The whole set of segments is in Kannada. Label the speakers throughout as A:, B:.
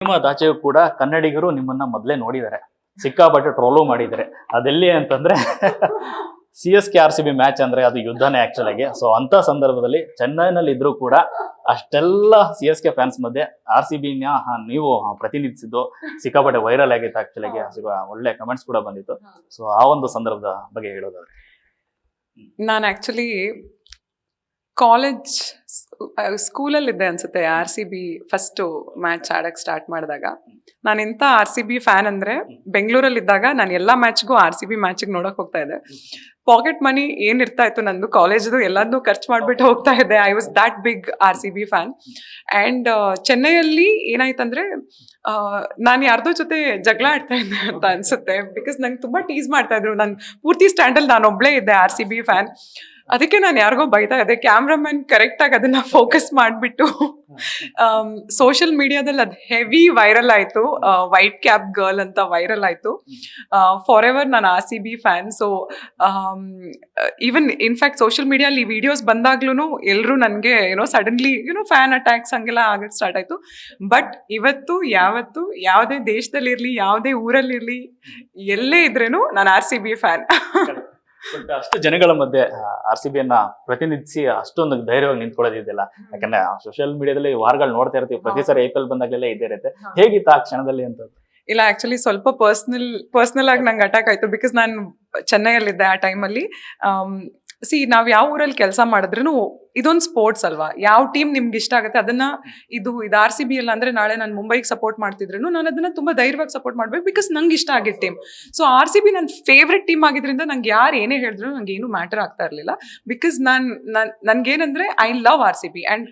A: ಸಿನಿಮಾದಾಚೆಯೂ ಕೂಡ ಕನ್ನಡಿಗರು ನಿಮ್ಮನ್ನ ಮೊದಲೇ ನೋಡಿದ್ದಾರೆ, ಸಿಕ್ಕಾಪಟ್ಟೆ ಟ್ರೋಲು ಮಾಡಿದ್ದಾರೆ. ಅದೆಲ್ಲಿ ಅಂತಂದ್ರೆ CSK RCB ಮ್ಯಾಚ್ ಅಂದ್ರೆ ಅದು ಯುದ್ಧನೇ ಆಕ್ಚುಲ್ ಆಗಿ. ಸೊ ಅಂತ ಸಂದರ್ಭದಲ್ಲಿ ಚೆನ್ನೈನಲ್ಲಿ ಇದ್ರೂ ಕೂಡ ಅಷ್ಟೆಲ್ಲ CSK ಫ್ಯಾನ್ಸ್ ಮಧ್ಯೆ RCB ನೀವು ಪ್ರತಿನಿಧಿಸಿದ್ದು ಸಿಕ್ಕಾಪಟ್ಟೆ ವೈರಲ್ ಆಗಿತ್ತು ಆಕ್ಚುಲ್ ಆಗಿ. ಒಳ್ಳೆ ಕಮೆಂಟ್ಸ್ ಕೂಡ ಬಂದಿತ್ತು. ಸೊ ಆ ಒಂದು ಸಂದರ್ಭದ ಬಗ್ಗೆ ಹೇಳೋದಾದ್ರೆ,
B: ನಾನು ಆಕ್ಚುಲಿ ಕಾಲೇಜ್ ಸ್ಕೂಲಲ್ಲಿದ್ದೆ ಅನ್ಸುತ್ತೆ. RCB ಫಸ್ಟ್ ಮ್ಯಾಚ್ ಆಡಕ್ಕೆ ಸ್ಟಾರ್ಟ್ ಮಾಡಿದಾಗ ನಾನು ಎಂಥ RCB ಫ್ಯಾನ್ ಅಂದರೆ, ಬೆಂಗಳೂರಲ್ಲಿದ್ದಾಗ ನಾನು ಎಲ್ಲ ಮ್ಯಾಚ್ಗೂ RCB ಮ್ಯಾಚಿಗೆ ನೋಡೋಕೆ ಹೋಗ್ತಾ ಇದ್ದೆ. ಪಾಕೆಟ್ ಮನಿ ಏನಿರ್ತಾ ಇತ್ತು ನಂದು ಕಾಲೇಜ್ದು ಎಲ್ಲದನ್ನೂ ಖರ್ಚು ಮಾಡಿಬಿಟ್ಟು ಹೋಗ್ತಾ ಇದ್ದೆ. I was that big RCB fan. And ಚೆನ್ನೈಯಲ್ಲಿ ಏನಾಯ್ತಂದ್ರೆ, ನಾನು ಯಾರ್ದೋ ಜೊತೆ ಜಗಳ ಆಡ್ತಾ ಇದ್ದೆ ಅಂತ ಅನ್ಸುತ್ತೆ. ಬಿಕಾಸ್ ನಂಗೆ ತುಂಬ ಟೀಸ್ ಮಾಡ್ತಾ ಇದ್ರು. ನಾನು ಪೂರ್ತಿ ಸ್ಟ್ಯಾಂಡಲ್ಲಿ ನಾನು ಒಬ್ಳೇ ಇದ್ದೆ RCB ಫ್ಯಾನ್. ಅದಕ್ಕೆ ನಾನು ಯಾರಿಗೋ ಬೈತಾ ಇದ್ದೆ. ಕ್ಯಾಮ್ರಾಮನ್ ಕರೆಕ್ಟಾಗಿ ಅದನ್ನ ಫೋಕಸ್ ಮಾಡಿಬಿಟ್ಟು ಸೋಷಿಯಲ್ ಮೀಡಿಯಾದಲ್ಲಿ ಅದು ಹೆವಿ ವೈರಲ್ ಆಯಿತು. ವೈಟ್ ಕ್ಯಾಪ್ ಗರ್ಲ್ ಅಂತ ವೈರಲ್ ಆಯಿತು. ಫಾರ್ ಎವರ್ ನಾನು RCB fan. So even in fact social ಮೀಡಿಯಲ್ಲಿ ಈ ವಿಡಿಯೋಸ್ ಬಂದಾಗ್ಲೂ ಎಲ್ಲರೂ ನನಗೆ ಸಡನ್ಲಿ ಫ್ಯಾನ್ ಅಟ್ಯಾಕ್ಸ್ ಹಂಗೆಲ್ಲ ಆಗಕ್ಕೆ ಸ್ಟಾರ್ಟ್ ಆಯಿತು. ಬಟ್ ಇವತ್ತು ಯಾವತ್ತು ಯಾವುದೇ ದೇಶದಲ್ಲಿರಲಿ, ಯಾವುದೇ ಊರಲ್ಲಿರಲಿ, ಎಲ್ಲೇ ಇದ್ರೇನು ನಾನು RCB ಫ್ಯಾನ್.
A: ಬಟ್ ಅಷ್ಟು ಜನಗಳ ಮಧ್ಯೆ RCBಯನ್ನ ಪ್ರತಿನಿಧಿಸಿ ಅಷ್ಟೊಂದು ಧೈರ್ಯವಾಗಿ ನಿಂತ್ಕೊಳ್ಳೋದಿದೆಯಲ್ಲ. ಯಾಕಂದ್ರೆ ಸೋಷಿಯಲ್ ಮೀಡಿಯಾದಲ್ಲಿ ವಾರಗಳು ನೋಡ್ತಾ ಇರ್ತೀವಿ, ಪ್ರತಿ ಸಾರಿ IPL ಬಂದಾಗಲೆಲ್ಲ ಇದ್ದೇ ಇರುತ್ತೆ. ಹೇಗಿತ್ತು ಆ ಕ್ಷಣದಲ್ಲಿ ಅಂತ?
B: ಇಲ್ಲ, ಆಕ್ಚುಲಿ ಸ್ವಲ್ಪ ಪರ್ಸ್ನಲ್ ಆಗಿ ನಂಗೆ ಅಟ್ಯಾಕ್ ಆಯ್ತು. ಬಿಕಾಸ್ ನಾನು ಚೆನ್ನೈಯಲ್ಲಿದ್ದೆ ಆ ಟೈಮಲ್ಲಿ. ನಾವು ಯಾವ ಊರಲ್ಲಿ ಕೆಲಸ ಮಾಡಿದ್ರೂ ಇದೊಂದು ಸ್ಪೋರ್ಟ್ಸ್ ಅಲ್ವಾ. ಯಾವ ಟೀಮ್ ನಿಮ್ಗೆ ಇಷ್ಟ ಆಗುತ್ತೆ ಅದನ್ನ, ಇದು RCB ಅಲ್ಲ ಅಂದ್ರೆ ನಾಳೆ ನಾನು ಮುಂಬೈಗೆ ಸಪೋರ್ಟ್ ಮಾಡ್ತಿದ್ರು ನಾನು ಅದನ್ನ ತುಂಬಾ ಧೈರ್ಯವಾಗಿ ಸಪೋರ್ಟ್ ಮಾಡ್ಬೇಕು. ಬಿಕಾಸ್ ನಂಗೆ ಇಷ್ಟ ಆಗಿದ್ದ ಟೀಮ್. ಸೊ RCB ನನ್ನ ಫೇವ್ರೆಟ್ ಟೀಮ್ ಆಗಿದ್ರಿಂದ ನಂಗೆ ಯಾರು ಏನೇ ಹೇಳಿದ್ರು ನಂಗೆ ಏನು ಮ್ಯಾಟರ್ ಆಗ್ತಾ ಇರಲಿಲ್ಲ. ಬಿಕಾಸ್ ನನ್ಗೇನಂದ್ರೆ I love RCB. And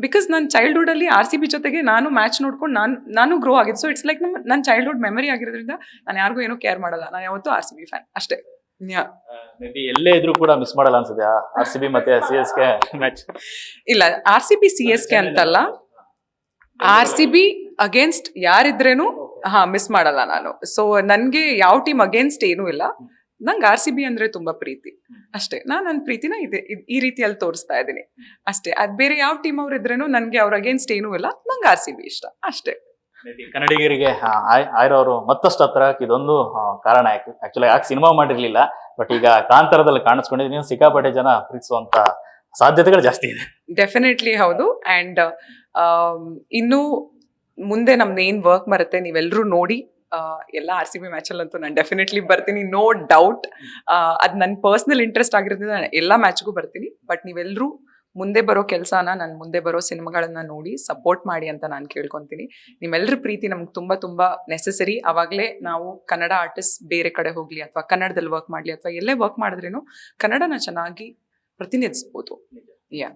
B: because ನನ್ನ ಚೈಲ್ಡ್ಹುಡಲ್ಲಿ RCB ಜೊತೆಗೆ ನಾನು ಮ್ಯಾಚ್ ನೋಡ್ಕೊಂಡು ನಾನು ಗ್ರೋ ಆಗಿದ್ದು. ಸೊ ಇಟ್ಸ್ ಲೈಕ್ ನನ್ನ ಚೈಲ್ಡ್ಹುಡ್ ಮೆಮರಿ ಆಗಿರೋದ್ರಿಂದ ನಾನು ಯಾರಿಗೂ ಏನೂ ಕೇರ್ ಮಾಡಲ್ಲ. ನಾನು ಯಾವತ್ತೂ RCB ಫ್ಯಾನ್ ಅಷ್ಟೇ.
A: ಮೇ ಬಿ ಎಲ್ಲೇ ಇದ್ರೂ ಕೂಡ ಮಿಸ್ ಮಾಡಲ್ಲ ಅನ್ಸುತ್ತೆ RCB ಮತ್ತೆ CSK ಮ್ಯಾಚ್.
B: ಇಲ್ಲ, RCB CSK ಅಂತಲ್ಲ, RCB ಅಗೇನ್ಸ್ಟ್ ಯಾರಿದ್ರೇನು ಮಿಸ್ ಮಾಡಲ್ಲ ನಾನು. ಸೊ ನನಗೆ ಯಾವ ಟೀಮ್ ಅಗೇನ್ಸ್ಟ್ ಏನೂ ಇಲ್ಲ. ನಂಗೆ RCB ಅಂದ್ರೆ ತುಂಬಾ ಪ್ರೀತಿ ಅಷ್ಟೇ. ನನ್ನ ಪ್ರೀತಿನ ಈ ರೀತಿಯಲ್ಲಿ ತೋರಿಸ್ತಾ ಇದ್ದೀನಿ ಅಷ್ಟೇ. ಅದು ಬೇರೆ ಯಾವ ಟೀಮ್ ಅವ್ರು ಇದ್ರೇನು ನನಗೆ ಅವ್ರ ಅಗೇನ್ಸ್ಟ್ ಏನೂ ಇಲ್ಲ. ನಂಗೆ RCB ಇಷ್ಟ ಅಷ್ಟೇ.
A: ಕನ್ನಡಿಗರಿಗೆ ಆಯ್ರವರು ಮತ್ತಷ್ಟು ಹತ್ರ ಇದೊಂದು ಕಾರಣ. ಆಕ್ಚುಲಿ ಯಾಕೆ ಸಿನಿಮಾ ಮಾಡಿರ್ಲಿಲ್ಲ, ಬಟ್ ಈಗ ಕಾಂತಾರದಲ್ಲಿ ಕಾಣಿಸ್ಕೊಂಡಿದ್ದೀನಿ. ಸಿಕ್ಕಾಪಟ್ಟೆ ಜನ ಪ್ರೀತಿಸುವಂತ ಸಾಧ್ಯತೆಗಳು ಜಾಸ್ತಿ ಇದೆ.
B: ಡೆಫಿನೆಟ್ಲಿ ಹೌದು. ಆ್ಯಂಡ್ ಇನ್ನು ಮುಂದೆ ನಮ್ದು ಏನ್ ವರ್ಕ್ ಬರುತ್ತೆ ನೀವೆಲ್ಲರೂ ನೋಡಿ. ಎಲ್ಲ RCB ಮ್ಯಾಚಲ್ಲಂತೂ ನಾನು ಡೆಫಿನೆಟ್ಲಿ ಬರ್ತೀನಿ, ನೋ ಡೌಟ್. ಅದು ನನ್ನ ಪರ್ಸ್ನಲ್ ಇಂಟ್ರೆಸ್ಟ್ ಆಗಿರೋದ್ರಿಂದ ನಾನು ಎಲ್ಲ ಮ್ಯಾಚ್ಗೂ ಬರ್ತೀನಿ. ಬಟ್ ನೀವೆಲ್ಲರೂ ಮುಂದೆ ಬರೋ ಕೆಲಸನ, ನನ್ನ ಮುಂದೆ ಬರೋ ಸಿನಿಮಾಗಳನ್ನ ನೋಡಿ ಸಪೋರ್ಟ್ ಮಾಡಿ ಅಂತ ನಾನು ಕೇಳ್ಕೊತೀನಿ. ನಿಮ್ಮೆಲ್ಲರ ಪ್ರೀತಿ ನಮ್ಗೆ ತುಂಬ ತುಂಬ ನೆಸೆಸರಿ. ಆವಾಗಲೇ ನಾವು ಕನ್ನಡ ಆರ್ಟಿಸ್ಟ್ ಬೇರೆ ಕಡೆ ಹೋಗಲಿ ಅಥವಾ ಕನ್ನಡದಲ್ಲಿ ವರ್ಕ್ ಮಾಡಲಿ ಅಥವಾ ಎಲ್ಲೇ ವರ್ಕ್ ಮಾಡಿದ್ರೇನು ಕನ್ನಡನ ಚೆನ್ನಾಗಿ ಪ್ರತಿನಿಧಿಸ್ಬೋದು. ಯಾ